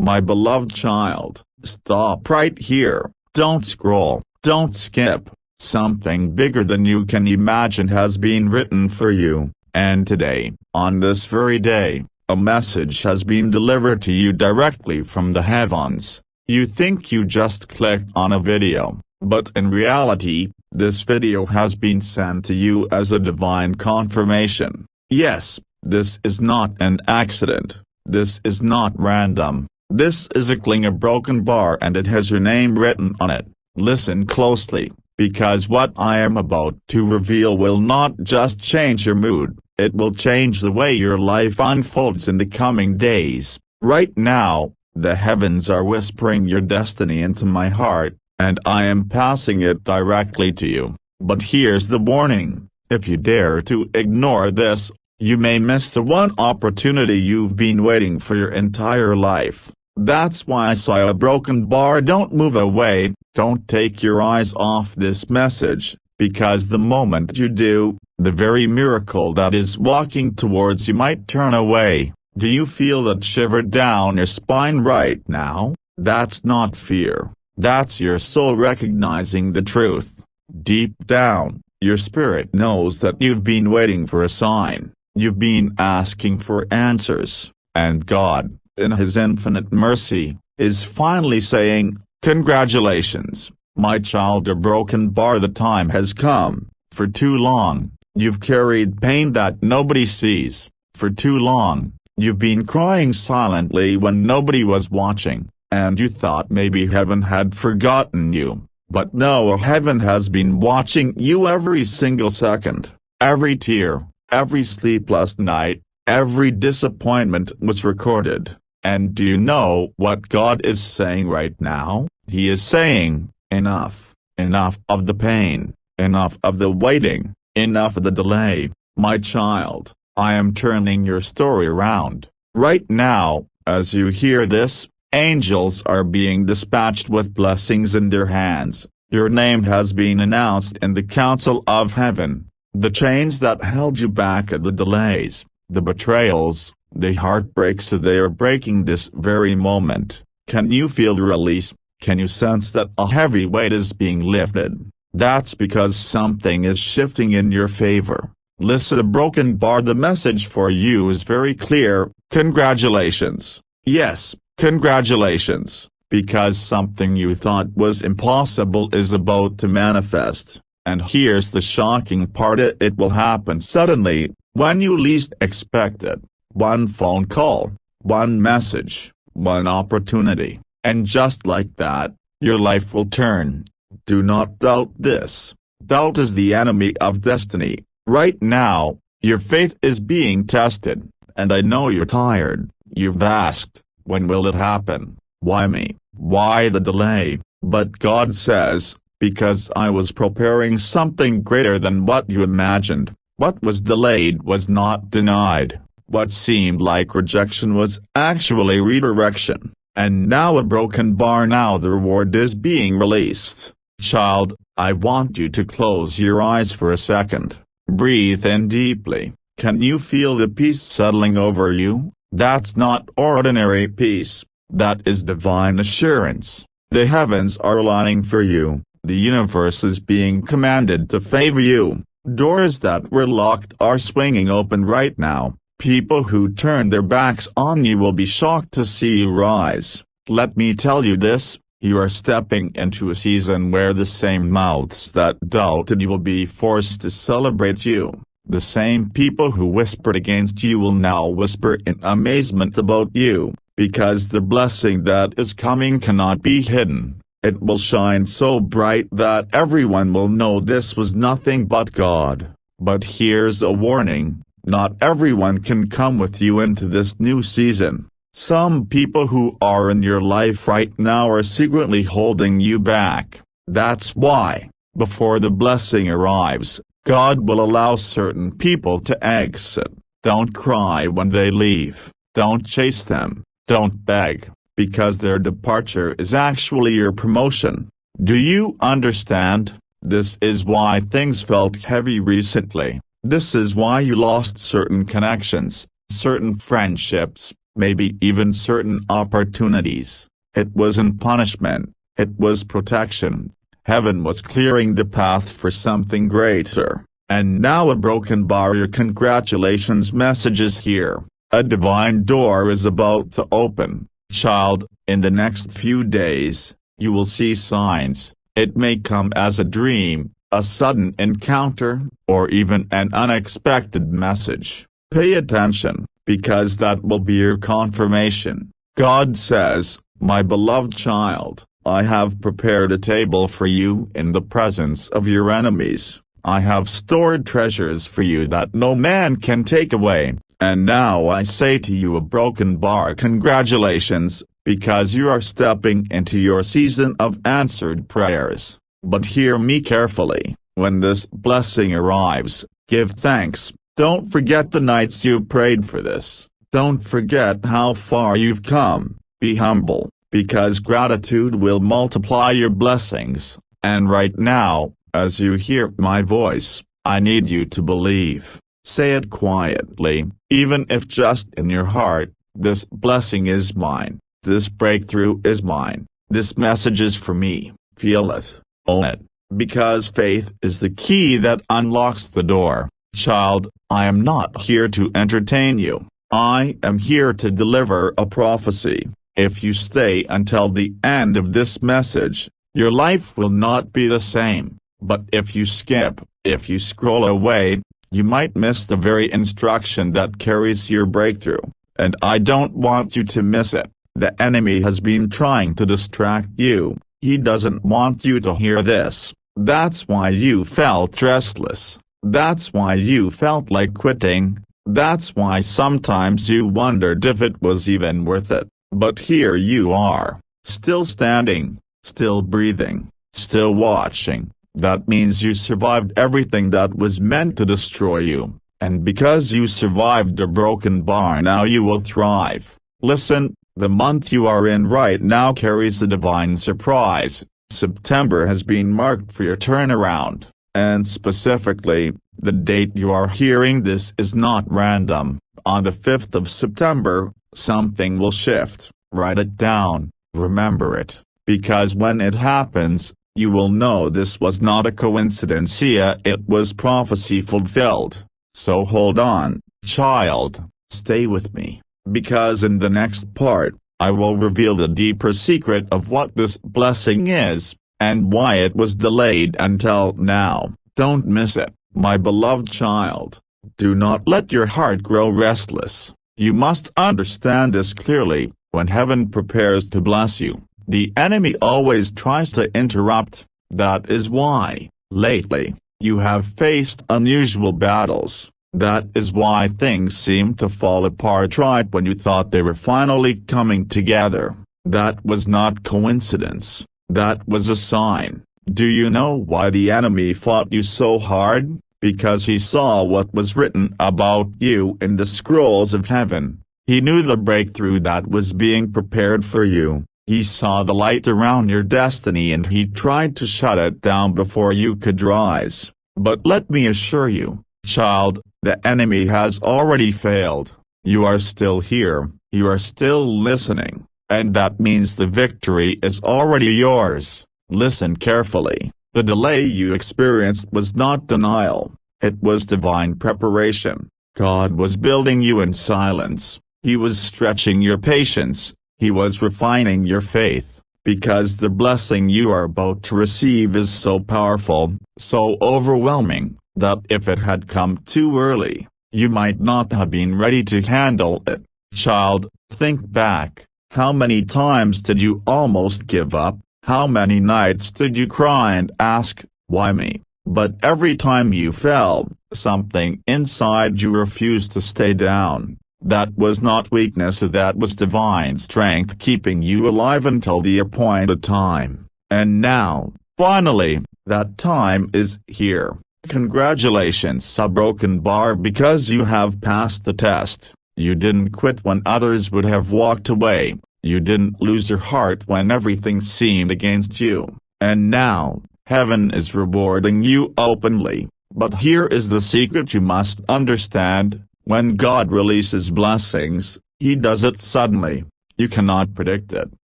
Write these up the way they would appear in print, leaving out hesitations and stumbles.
My beloved child, stop right here, don't scroll, don't skip. Something bigger than you can imagine has been written for you, and today, on this very day, a message has been delivered to you directly from the heavens. You think you just clicked on a video, but in reality, this video has been sent to you as a divine confirmation. Yes, this is not an accident. This is not random. This is a broken bar and it has your name written on it. Listen closely, because what I am about to reveal will not just change your mood, it will change the way your life unfolds in the coming days. Right now, the heavens are whispering your destiny into my heart, and I am passing it directly to you. But here's the warning: if you dare to ignore this, you may miss the one opportunity you've been waiting for your entire life. That's why I saw a broken bar. Don't move away, don't take your eyes off this message, because the moment you do, the very miracle that is walking towards you might turn away. Do you feel that shiver down your spine right now? That's not fear, that's your soul recognizing the truth. Deep down, your spirit knows that you've been waiting for a sign, you've been asking for answers, and God, in His infinite mercy, is finally saying, "Congratulations, my child, a broken bar. The time has come. For too long, you've carried pain that nobody sees. For too long, you've been crying silently when nobody was watching, and you thought maybe heaven had forgotten you. But no, heaven has been watching you every single second. Every tear, every sleepless night, every disappointment was recorded. And do you know what God is saying right now? He is saying, enough, enough of the pain, enough of the waiting, enough of the delay. My child, I am turning your story around. Right now, as you hear this, angels are being dispatched with blessings in their hands. Your name has been announced in the council of heaven. The chains that held you back, the delays, the betrayals, the heartbreaks, they are breaking this very moment. Can you feel the release? Can you sense that a heavy weight is being lifted? That's because something is shifting in your favor. Listen, a broken bar. The message for you is very clear. Congratulations. Yes, congratulations, because something you thought was impossible is about to manifest. And here's the shocking part: it will happen suddenly, when you least expect it. One phone call, one message, one opportunity, and just like that, your life will turn. Do not doubt this. Doubt is the enemy of destiny. Right now, your faith is being tested, and I know you're tired. You've asked, when will it happen? Why me? Why the delay? But God says, because I was preparing something greater than what you imagined. What was delayed was not denied. What seemed like rejection was actually redirection. And now a broken bar. Now the reward is being released. Child, I want you to close your eyes for a second. Breathe in deeply. Can you feel the peace settling over you? That's not ordinary peace. That is divine assurance. The heavens are aligning for you. The universe is being commanded to favor you. Doors that were locked are swinging open right now. People who turned their backs on you will be shocked to see you rise. Let me tell you this, you are stepping into a season where the same mouths that doubted you will be forced to celebrate you. The same people who whispered against you will now whisper in amazement about you, because the blessing that is coming cannot be hidden. It will shine so bright that everyone will know this was nothing but God. But here's a warning. Not everyone can come with you into this new season. Some people who are in your life right now are secretly holding you back. That's why, before the blessing arrives, God will allow certain people to exit. Don't cry when they leave. Don't chase them. Don't beg, because their departure is actually your promotion. Do you understand? This is why things felt heavy recently. This is why you lost certain connections, certain friendships, maybe even certain opportunities. It wasn't punishment, it was protection. Heaven was clearing the path for something greater. And now a broken bar. Your congratulations message is here. A divine door is about to open. Child, in the next few days, you will see signs. It may come as a dream, a sudden encounter, or even an unexpected message. Pay attention, because that will be your confirmation. God says, "My beloved child, I have prepared a table for you in the presence of your enemies. I have stored treasures for you that no man can take away." And now I say to you, a broken bar, congratulations, because you are stepping into your season of answered prayers. But hear me carefully, when this blessing arrives, give thanks. Don't forget the nights you prayed for this. Don't forget how far you've come. Be humble, because gratitude will multiply your blessings. And right now, as you hear my voice, I need you to believe. Say it quietly, even if just in your heart, this blessing is mine. This breakthrough is mine. This message is for me. Feel it. Own it. Because faith is the key that unlocks the door. Child, I am not here to entertain you. I am here to deliver a prophecy. If you stay until the end of this message, your life will not be the same. But if you skip, if you scroll away, you might miss the very instruction that carries your breakthrough. And I don't want you to miss it. The enemy has been trying to distract you. He doesn't want you to hear this. That's why you felt restless. That's why you felt like quitting. That's why sometimes you wondered if it was even worth it. But here you are, still standing, still breathing, still watching. That means you survived everything that was meant to destroy you. And because you survived a broken bar, now you will thrive. Listen, the month you are in right now carries a divine surprise. September has been marked for your turnaround. And specifically, the date you are hearing this is not random. On the 5th of September, something will shift. Write it down, remember it, because when it happens, you will know this was not a coincidence, it was prophecy fulfilled. So hold on, child, stay with me, because in the next part, I will reveal the deeper secret of what this blessing is, and why it was delayed until now. Don't miss it, my beloved child. Do not let your heart grow restless. You must understand this clearly. When heaven prepares to bless you, the enemy always tries to interrupt. That is why, lately, you have faced unusual battles. That is why things seem to fall apart right when you thought they were finally coming together. That was not coincidence. That was a sign. Do you know why the enemy fought you so hard? Because he saw what was written about you in the scrolls of heaven. He knew the breakthrough that was being prepared for you. He saw the light around your destiny and he tried to shut it down before you could rise. But let me assure you, child, the enemy has already failed. You are still here, you are still listening, and that means the victory is already yours. Listen carefully. The delay you experienced was not denial, it was divine preparation. God was building you in silence. He was stretching your patience, he was refining your faith, because the blessing you are about to receive is so powerful, so overwhelming, that if it had come too early, you might not have been ready to handle it. Child, think back. How many times did you almost give up? How many nights did you cry and ask, why me? But every time you fell, something inside you refused to stay down. That was not weakness, that was divine strength keeping you alive until the appointed time. And now, finally, that time is here. Congratulations, a broken bar, because you have passed the test. You didn't quit when others would have walked away. You didn't lose your heart when everything seemed against you. And now, heaven is rewarding you openly. But here is the secret you must understand. When God releases blessings, He does it suddenly. You cannot predict it.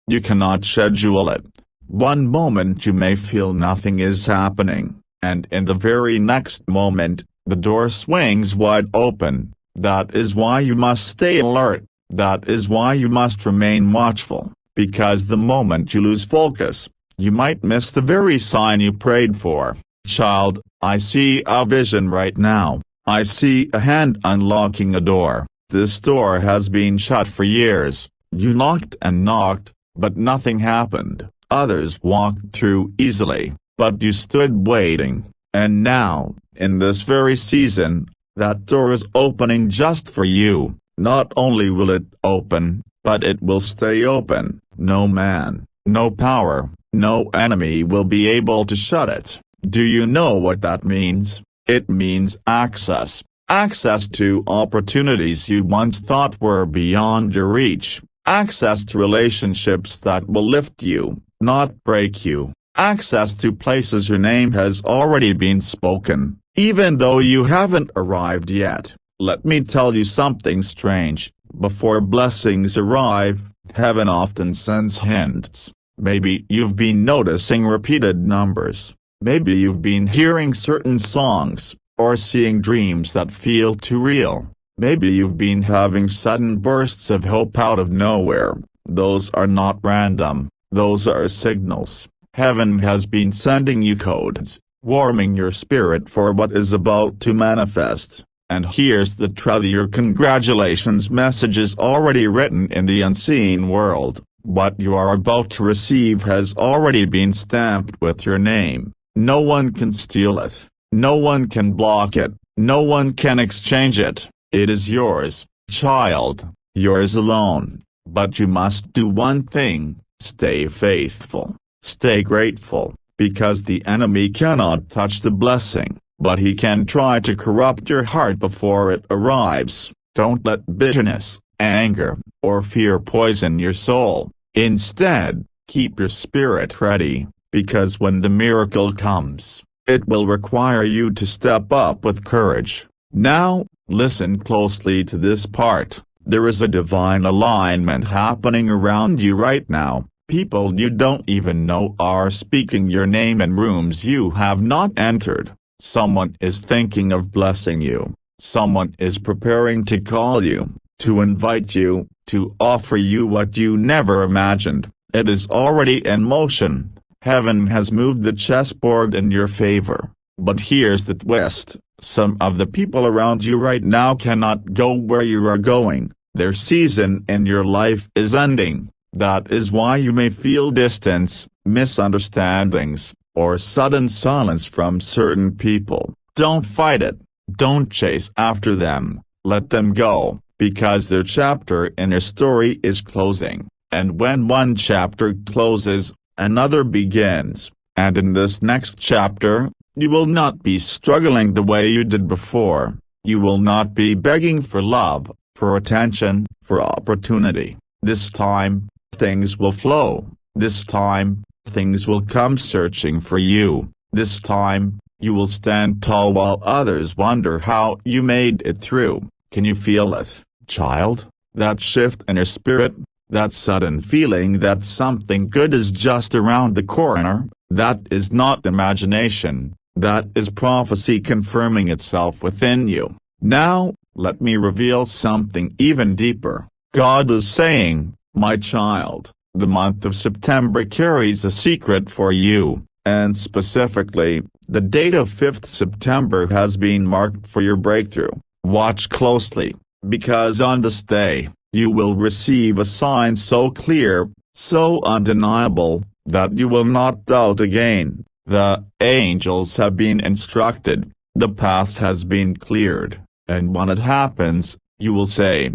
You cannot schedule it. One moment you may feel nothing is happening, and in the very next moment, the door swings wide open. That is why you must stay alert. That is why you must remain watchful, because the moment you lose focus, you might miss the very sign you prayed for. Child, I see a vision right now. I see a hand unlocking a door. This door has been shut for years. You knocked and knocked, but nothing happened. Others walked through easily, but you stood waiting. And now, in this very season, that door is opening just for you. Not only will it open, but it will stay open. No man, no power, no enemy will be able to shut it. Do you know what that means? It means access. Access to opportunities you once thought were beyond your reach. Access to relationships that will lift you, not break you. Access to places your name has already been spoken, even though you haven't arrived yet. Let me tell you something strange. Before blessings arrive, heaven often sends hints. Maybe you've been noticing repeated numbers. Maybe you've been hearing certain songs, or seeing dreams that feel too real. Maybe you've been having sudden bursts of hope out of nowhere. Those are not random, those are signals. Heaven has been sending you codes, warming your spirit for what is about to manifest. And here's the truth: your congratulations message is already written in the unseen world. What you are about to receive has already been stamped with your name. No one can steal it. No one can block it. No one can exchange it. It is yours, child, yours alone. But you must do one thing: stay faithful, stay grateful, because the enemy cannot touch the blessing, but he can try to corrupt your heart before it arrives. Don't let bitterness, anger, or fear poison your soul. Instead, keep your spirit ready, because when the miracle comes, it will require you to step up with courage. Now, listen closely to this part. There is a divine alignment happening around you right now. People you don't even know are speaking your name in rooms you have not entered. Someone is thinking of blessing you. Someone is preparing to call you, to invite you, to offer you what you never imagined. It is already in motion. Heaven has moved the chessboard in your favor. But here's the twist: some of the people around you right now cannot go where you are going. Their season in your life is ending. That is why you may feel distance, misunderstandings, or sudden silence from certain people. Don't fight it. Don't chase after them. Let them go, because their chapter in your story is closing. And when one chapter closes, another begins. And in this next chapter, you will not be struggling the way you did before. You will not be begging for love, for attention, for opportunity. This time, things will flow. This time, things will come searching for you. This time, you will stand tall while others wonder how you made it through. Can you feel it, child? That shift in your spirit? That sudden feeling that something good is just around the corner? That is not imagination. That is prophecy confirming itself within you. Now, let me reveal something even deeper. God is saying, my child, the month of September carries a secret for you, and specifically, the date of 5th September has been marked for your breakthrough. Watch closely, because on this day, you will receive a sign so clear, so undeniable, that you will not doubt again. The angels have been instructed, the path has been cleared, and when it happens, you will say,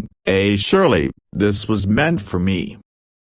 surely, this was meant for me.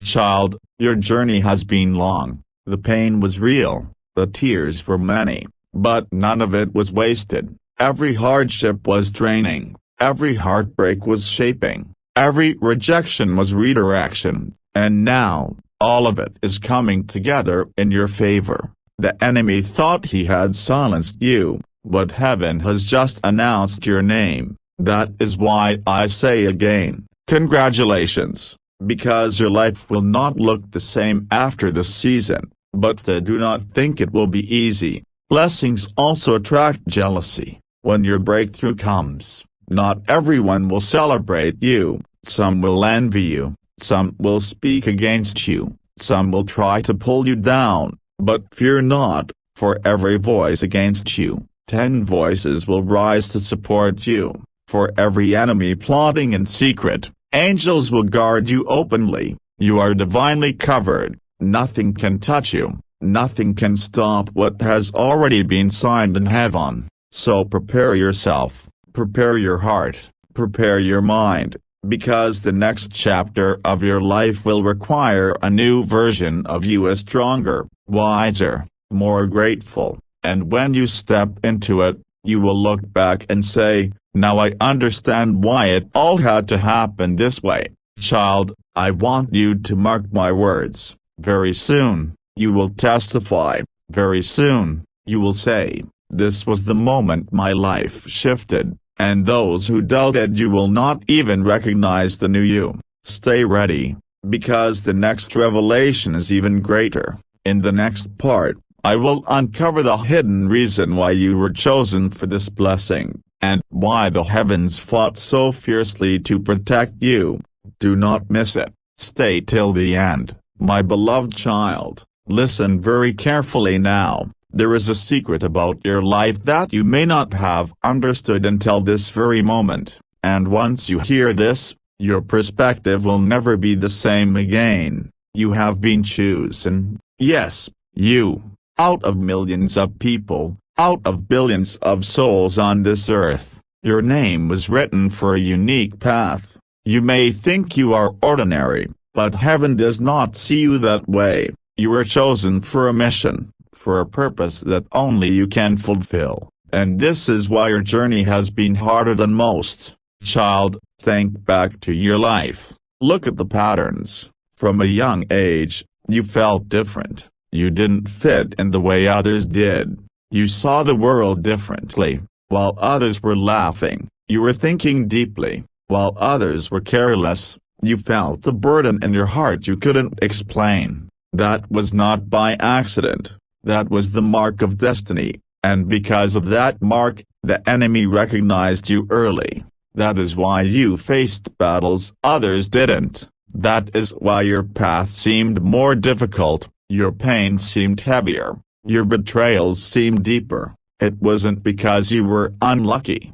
Child, your journey has been long, the pain was real, the tears were many, but none of it was wasted. Every hardship was draining, every heartbreak was shaping, every rejection was redirection, and now, all of it is coming together in your favor. The enemy thought he had silenced you, but heaven has just announced your name. That is why I say again, Congratulations, because your life will not look the same after this season, but do not think it will be easy. Blessings also attract jealousy. When your breakthrough comes, not everyone will celebrate you. Some will envy you, some will speak against you, some will try to pull you down, but fear not, for every voice against you, 10 voices will rise to support you. For every enemy plotting in secret, angels will guard you openly. You are divinely covered, nothing can touch you, nothing can stop what has already been signed in heaven. So prepare yourself, prepare your heart, prepare your mind, because the next chapter of your life will require a new version of you, a stronger, wiser, more grateful, and when you step into it, you will look back and say, "Now I understand why it all had to happen this way." Child, I want you to mark my words. Very soon, you will testify. Very soon, you will say, "This was the moment my life shifted," and those who doubted you will not even recognize the new you. Stay ready, because the next revelation is even greater. In the next part, I will uncover the hidden reason why you were chosen for this blessing, and why the heavens fought so fiercely to protect you. Do not miss it. Stay till the end, my beloved child. Listen very carefully now. There is a secret about your life that you may not have understood until this very moment, and once you hear this, your perspective will never be the same again. You have been chosen, yes, you, out of millions of people, out of billions of souls on this earth. Your name was written for a unique path. You may think you are ordinary, but heaven does not see you that way. You were chosen for a mission, for a purpose that only you can fulfill, and this is why your journey has been harder than most. Child, think back to your life. Look at the patterns. From a young age, you felt different. You didn't fit in the way others did. You saw the world differently. While others were laughing, you were thinking deeply. While others were careless, you felt a burden in your heart you couldn't explain. That was not by accident. That was the mark of destiny, and because of that mark, the enemy recognized you early. That is why you faced battles others didn't. That is why your path seemed more difficult, your pain seemed heavier, your betrayals seemed deeper. It wasn't because you were unlucky,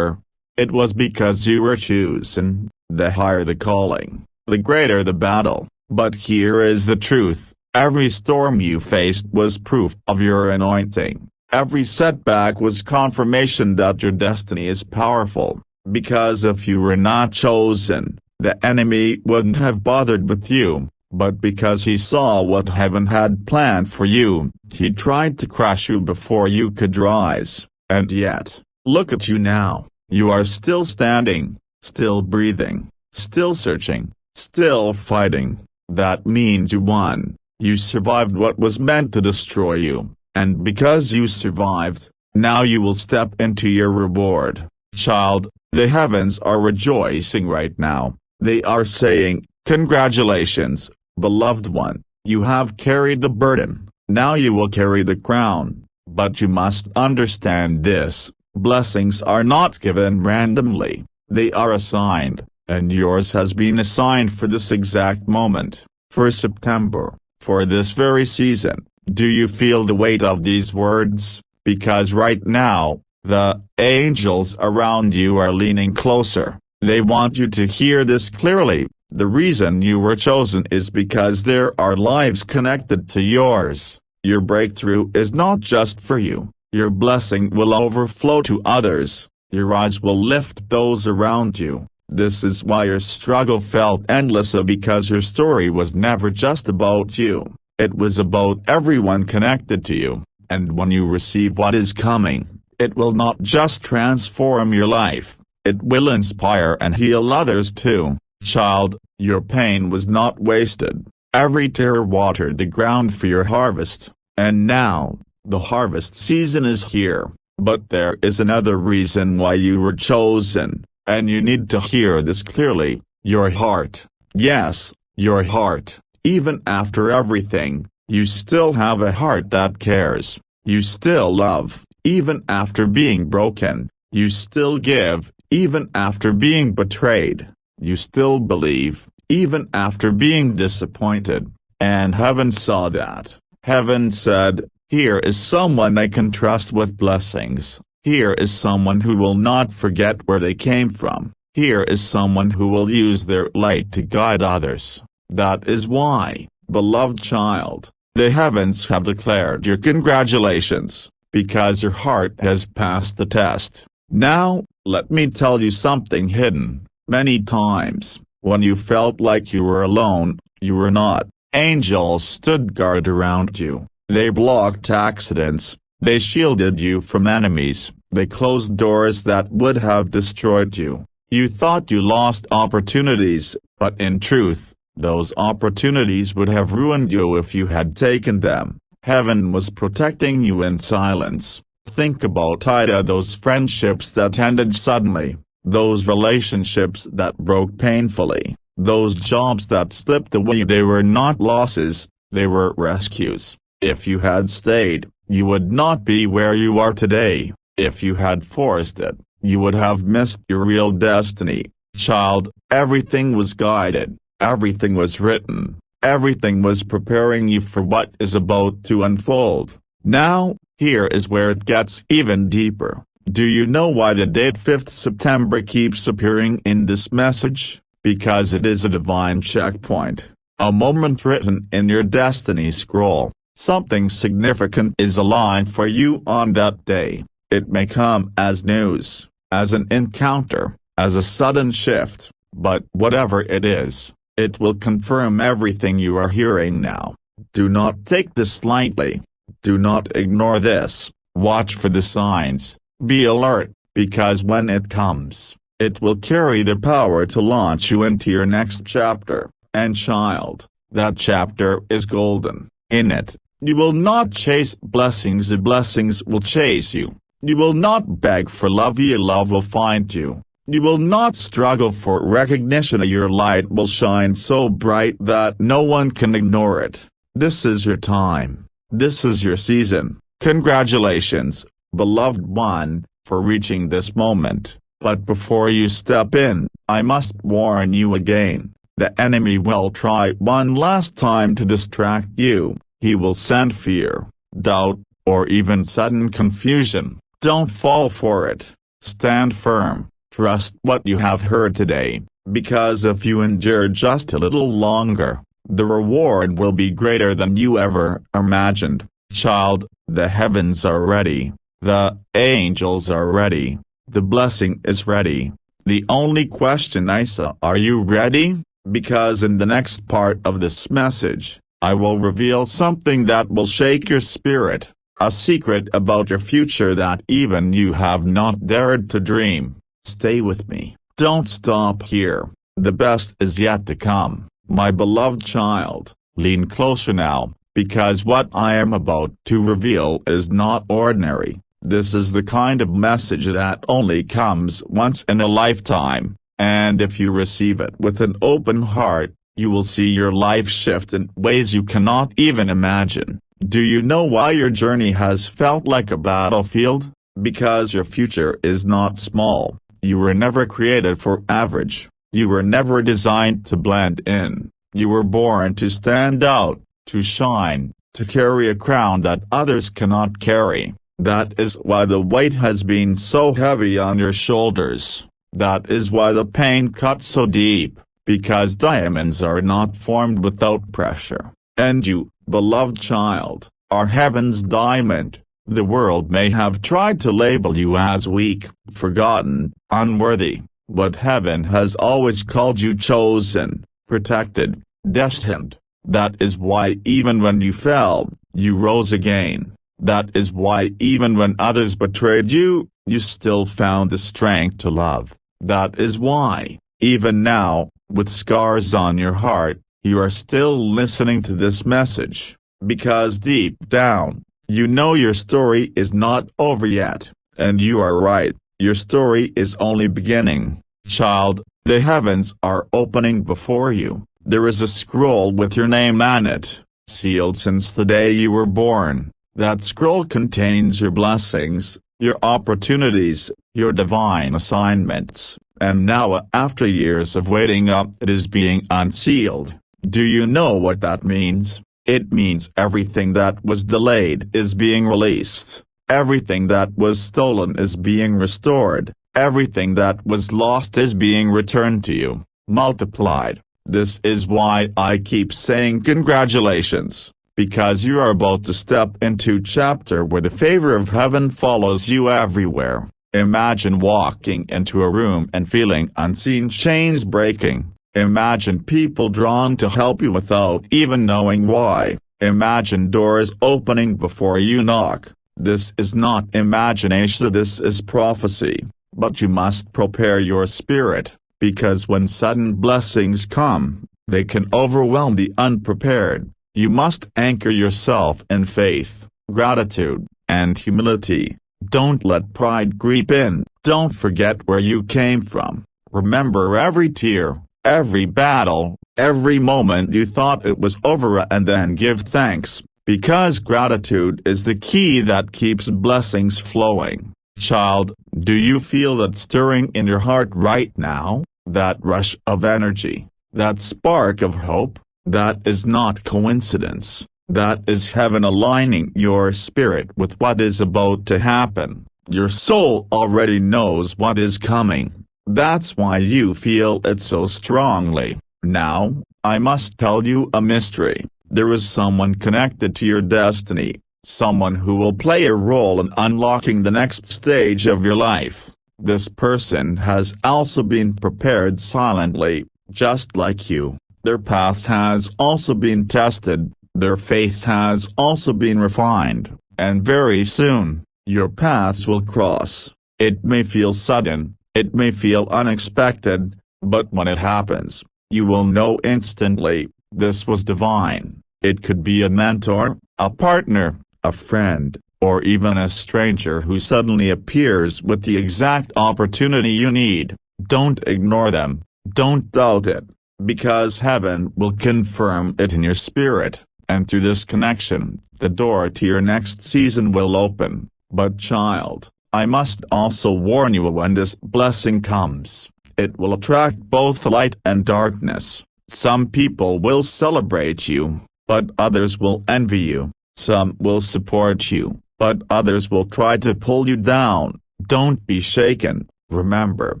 it was because you were chosen. The higher the calling, the greater the battle. But here is the truth. Every storm you faced was proof of your anointing. Every setback was confirmation that your destiny is powerful. Because if you were not chosen, the enemy wouldn't have bothered with you. But because he saw what heaven had planned for you, he tried to crush you before you could rise. And yet, look at you now. You are still standing, still breathing, still searching, still fighting. That means you won. You survived what was meant to destroy you, and because you survived, now you will step into your reward. Child, the heavens are rejoicing right now. They are saying, "Congratulations, beloved one, you have carried the burden, now you will carry the crown." But you must understand this, blessings are not given randomly, they are assigned, and yours has been assigned for this exact moment, for September. For this very season. Do you feel the weight of these words? Because right now, the angels around you are leaning closer. They want you to hear this clearly. The reason you were chosen is because there are lives connected to yours. Your breakthrough is not just for you. Your blessing will overflow to others. Your eyes will lift those around you. This is why your struggle felt endless, because your story was never just about you. It was about everyone connected to you, and when you receive what is coming, it will not just transform your life, it will inspire and heal others too. Child, your pain was not wasted. Every tear watered the ground for your harvest, and now, the harvest season is here. But there is another reason why you were chosen. And you need to hear this clearly. Your heart. Yes, your heart. Even after everything, you still have a heart that cares. You still love, even after being broken. You still give, even after being betrayed. You still believe, even after being disappointed. And heaven saw that. Heaven said, "Here is someone I can trust with blessings. Here is someone who will not forget where they came from. Here is someone who will use their light to guide others." That is why, beloved child, the heavens have declared your congratulations, because your heart has passed the test. Now, let me tell you something hidden. Many times, when you felt like you were alone, you were not. Angels stood guard around you. They blocked accidents. They shielded you from enemies. They closed doors that would have destroyed you. You thought you lost opportunities, but in truth, those opportunities would have ruined you if you had taken them. Heaven was protecting you in silence. Think about Ida, those friendships that ended suddenly, those relationships that broke painfully, those jobs that slipped away. They were not losses, they were rescues. If you had stayed, you would not be where you are today. If you had forced it, you would have missed your real destiny. Child, everything was guided, everything was written, everything was preparing you for what is about to unfold. Now, here is where it gets even deeper. Do you know why the date 5th September keeps appearing in this message? Because it is a divine checkpoint. A moment written in your destiny scroll. Something significant is aligned for you on that day. It may come as news, as an encounter, as a sudden shift, but whatever it is, it will confirm everything you are hearing now. Do not take this lightly. Do not ignore this. Watch for the signs. Be alert, because when it comes, it will carry the power to launch you into your next chapter. And child, that chapter is golden. In it, you will not chase blessings, the blessings will chase you. You will not beg for love, your love will find you. You will not struggle for recognition, your light will shine so bright that no one can ignore it. This is your time. This is your season. Congratulations, beloved one, for reaching this moment. But before you step in, I must warn you again. The enemy will try one last time to distract you. He will send fear, doubt, or even sudden confusion. Don't fall for it. Stand firm. Trust what you have heard today, because if you endure just a little longer, the reward will be greater than you ever imagined. Child, the heavens are ready. The angels are ready. The blessing is ready. The only question is, are you ready? Because in the next part of this message, I will reveal something that will shake your spirit. A secret about your future that even you have not dared to dream. Stay with me. Don't stop here. The best is yet to come. My beloved child, lean closer now, because what I am about to reveal is not ordinary. This is the kind of message that only comes once in a lifetime, and if you receive it with an open heart, you will see your life shift in ways you cannot even imagine. Do you know why your journey has felt like a battlefield? Because your future is not small. You were never created for average. You were never designed to blend in. You were born to stand out, to shine, to carry a crown that others cannot carry. That is why the weight has been so heavy on your shoulders. That is why the pain cuts so deep, because diamonds are not formed without pressure. And you, beloved child, are heaven's diamond. The world may have tried to label you as weak, forgotten, unworthy, but heaven has always called you chosen, protected, destined. That is why even when you fell, you rose again. That is why even when others betrayed you, you still found the strength to love. That is why, even now, with scars on your heart, you are still listening to this message. Because deep down, you know your story is not over yet. And you are right, your story is only beginning. Child, The heavens are opening before you. There is a scroll with your name on it, sealed since the day you were born. That scroll contains your blessings, your opportunities, your divine assignments, and now after years of waiting up, it is being unsealed. Do you know what that means? It means everything that was delayed is being released. Everything that was stolen is being restored. Everything that was lost is being returned to you, multiplied. This is why I keep saying congratulations, because you are about to step into chapter where the favor of heaven follows you everywhere. Imagine walking into a room and feeling unseen chains breaking. Imagine people drawn to help you without even knowing why. Imagine doors opening before you knock. This is not imagination, this is prophecy. But you must prepare your spirit, because when sudden blessings come, they can overwhelm the unprepared. You must anchor yourself in faith, gratitude, and humility. Don't let pride creep in. Don't forget where you came from. Remember every tear, every battle, every moment you thought it was over, and then give thanks, because gratitude is the key that keeps blessings flowing. Child, do you feel that stirring in your heart right now? That rush of energy, that spark of hope? That is not coincidence. That is heaven aligning your spirit with what is about to happen. Your soul already knows what is coming. That's why you feel it so strongly. Now, I must tell you a mystery. There is someone connected to your destiny. Someone who will play a role in unlocking the next stage of your life. This person has also been prepared silently, just like you. Their path has also been tested, their faith has also been refined, and very soon, your paths will cross. It may feel sudden, it may feel unexpected, but when it happens, you will know instantly, this was divine. It could be a mentor, a partner, a friend, or even a stranger who suddenly appears with the exact opportunity you need. Don't ignore them, don't doubt it, because heaven will confirm it in your spirit, and through this connection, the door to your next season will open. But child, I must also warn you, when this blessing comes, it will attract both light and darkness. Some people will celebrate you, but others will envy you. Some will support you, but others will try to pull you down. Don't be shaken. Remember,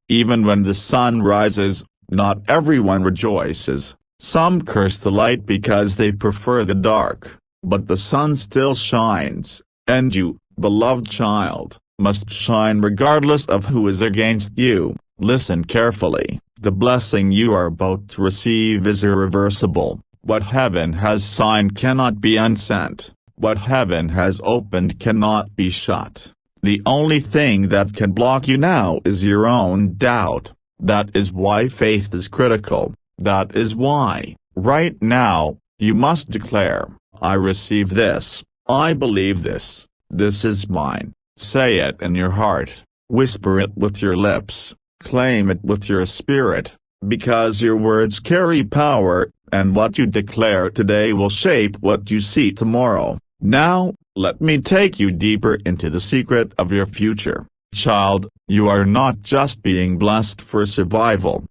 even when the sun rises, not everyone rejoices. Some curse the light because they prefer the dark, but the sun still shines, and you, beloved child, must shine regardless of who is against you. Listen carefully. The blessing you are about to receive is irreversible. What heaven has signed cannot be unsent. What heaven has opened cannot be shut. The only thing that can block you now is your own doubt. That is why faith is critical. That is why, right now, you must declare, I receive this, I believe this, this is mine. Say it in your heart, whisper it with your lips, claim it with your spirit, because your words carry power, and what you declare today will shape what you see tomorrow. Now, let me take you deeper into the secret of your future. Child, you are not just being blessed for survival,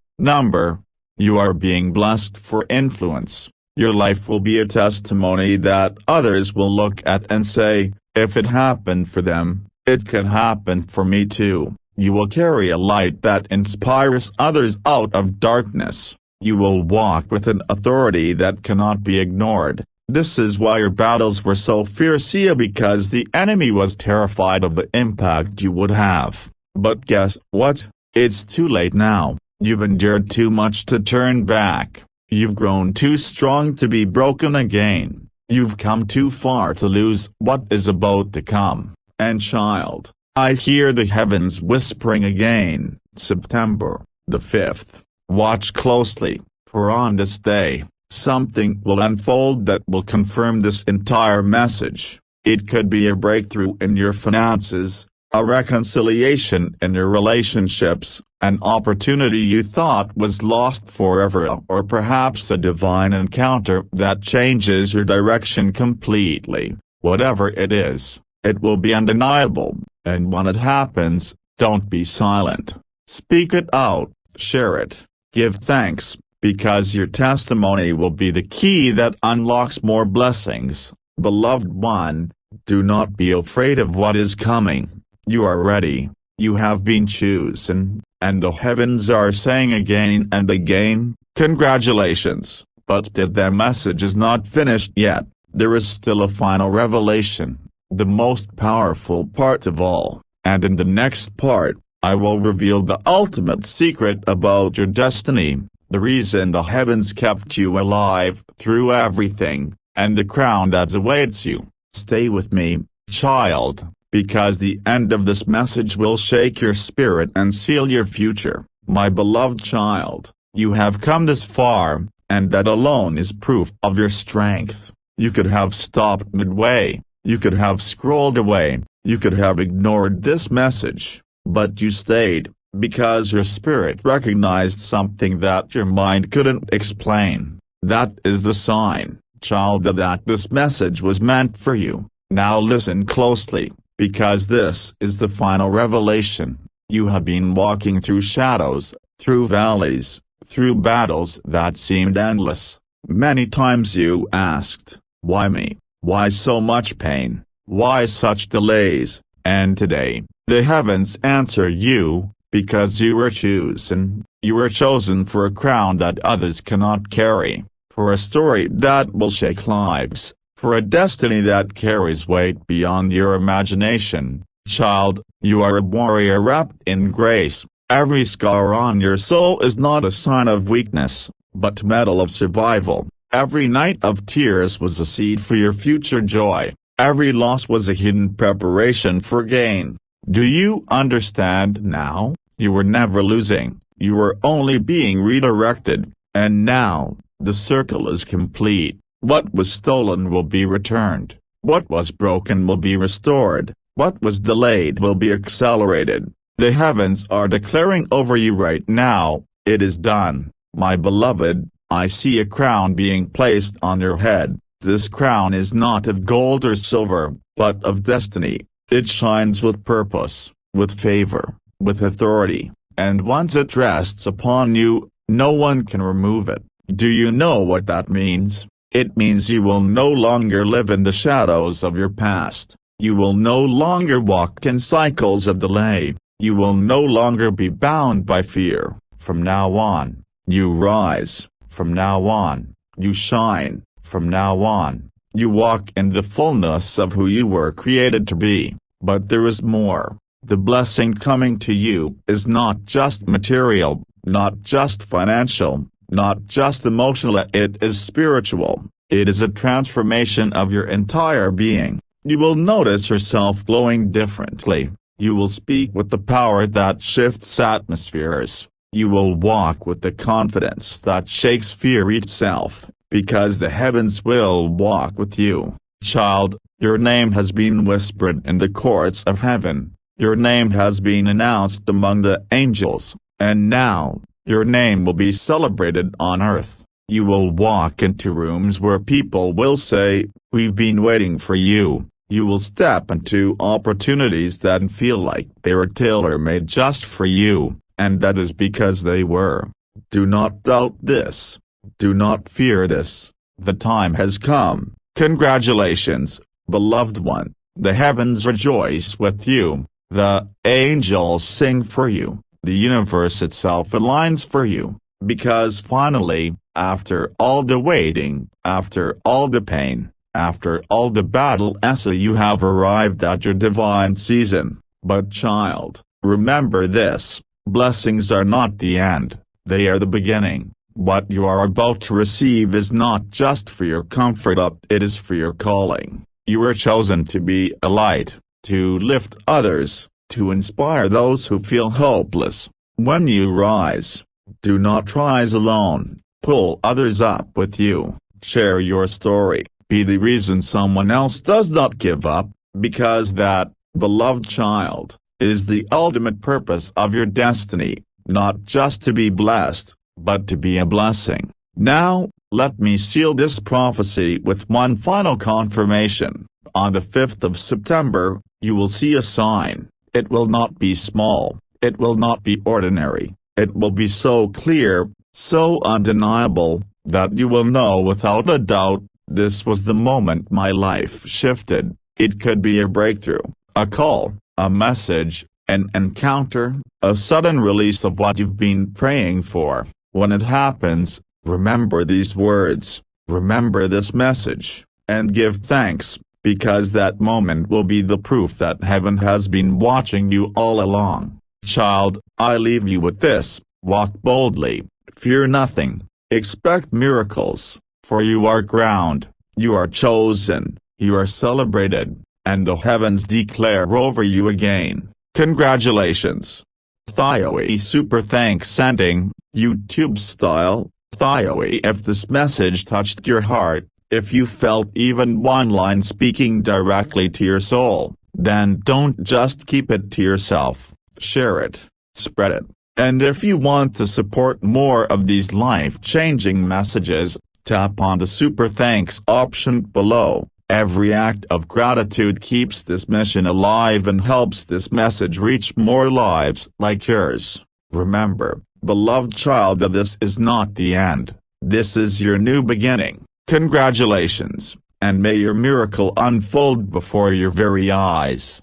you are being blessed for influence. Your life will be a testimony that others will look at and say, if it happened for them, it can happen for me too. You will carry a light that inspires others out of darkness. You will walk with an authority that cannot be ignored. This is why your battles were so fierce, because the enemy was terrified of the impact you would have. But guess what? It's too late now. You've endured too much to turn back. You've grown too strong to be broken again. You've come too far to lose what is about to come. And child, I hear the heavens whispering again. September the 5th. Watch closely, for on this day, something will unfold that will confirm this entire message. It could be a breakthrough in your finances, a reconciliation in your relationships, an opportunity you thought was lost forever, or perhaps a divine encounter that changes your direction completely. Whatever it is, it will be undeniable, and when it happens, don't be silent. Speak it out, share it, give thanks, because your testimony will be the key that unlocks more blessings. Beloved one, do not be afraid of what is coming. You are ready, you have been chosen, and the heavens are saying again and again, congratulations. But the message is not finished yet. There is still a final revelation, the most powerful part of all, and in the next part, I will reveal the ultimate secret about your destiny, the reason the heavens kept you alive through everything, and the crown that awaits you. Stay with me, child, because the end of this message will shake your spirit and seal your future. My beloved child, you have come this far, and that alone is proof of your strength. You could have stopped midway, you could have scrolled away, you could have ignored this message, but you stayed, because your spirit recognized something that your mind couldn't explain. That is the sign, child, that this message was meant for you. Now listen closely, because this is the final revelation. You have been walking through shadows, through valleys, through battles that seemed endless. Many times you asked, why me? Why so much pain? Why such delays? And today, the heavens answer you, because you were chosen. You were chosen for a crown that others cannot carry, for a story that will shake lives, for a destiny that carries weight beyond your imagination. Child, you are a warrior wrapped in grace. Every scar on your soul is not a sign of weakness, but metal of survival. Every night of tears was a seed for your future joy. Every loss was a hidden preparation for gain. Do you understand now? You were never losing, you were only being redirected, and now, the circle is complete. What was stolen will be returned. What was broken will be restored. What was delayed will be accelerated. The heavens are declaring over you right now, it is done. My beloved, I see a crown being placed on your head. This crown is not of gold or silver, but of destiny. It shines with purpose, with favor, with authority, and once it rests upon you, no one can remove it. Do you know what that means? It means you will no longer live in the shadows of your past. You will no longer walk in cycles of delay. You will no longer be bound by fear. From now on, you rise. From now on, you shine. From now on, you walk in the fullness of who you were created to be. But there is more. The blessing coming to you is not just material, not just financial, not just emotional, it is spiritual. It is a transformation of your entire being. You will notice yourself glowing differently. You will speak with the power that shifts atmospheres. You will walk with the confidence that shakes fear itself, because the heavens will walk with you. Child, your name has been whispered in the courts of heaven. Your name has been announced among the angels, and now, your name will be celebrated on earth. You will walk into rooms where people will say, we've been waiting for you. You will step into opportunities that feel like they were tailor-made just for you, and that is because they were. Do not doubt this. Do not fear this. The time has come. Congratulations, beloved one. The heavens rejoice with you. The angels sing for you. The universe itself aligns for you. Because finally, after all the waiting, after all the pain, after all the battle, you have arrived at your divine season. But child, remember this, blessings are not the end, they are the beginning. What you are about to receive is not just for your comfort, it is for your calling. You were chosen to be a light, to lift others, to inspire those who feel hopeless. When you rise, do not rise alone, pull others up with you, share your story, be the reason someone else does not give up, because that, beloved child, is the ultimate purpose of your destiny, not just to be blessed, but to be a blessing. Now, let me seal this prophecy with one final confirmation. On the 5th of September, you will see a sign. It will not be small, it will not be ordinary, it will be so clear, so undeniable, that you will know without a doubt, this was the moment my life shifted. It could be a breakthrough, a call, a message, an encounter, a sudden release of what you've been praying for. When it happens, remember these words, remember this message, and give thanks, because that moment will be the proof that heaven has been watching you all along. Child, I leave you with this: walk boldly, fear nothing, expect miracles, for you are crowned, you are chosen, you are celebrated, and the heavens declare over you again. Congratulations! Thioe Super Thanks Sending, YouTube style. Thioe, if this message touched your heart, if you felt even one line speaking directly to your soul, then don't just keep it to yourself, share it, spread it. And if you want to support more of these life-changing messages, tap on the Super Thanks option below. Every act of gratitude keeps this mission alive and helps this message reach more lives like yours. Remember, beloved child, that this is not the end. This is your new beginning. Congratulations, and may your miracle unfold before your very eyes.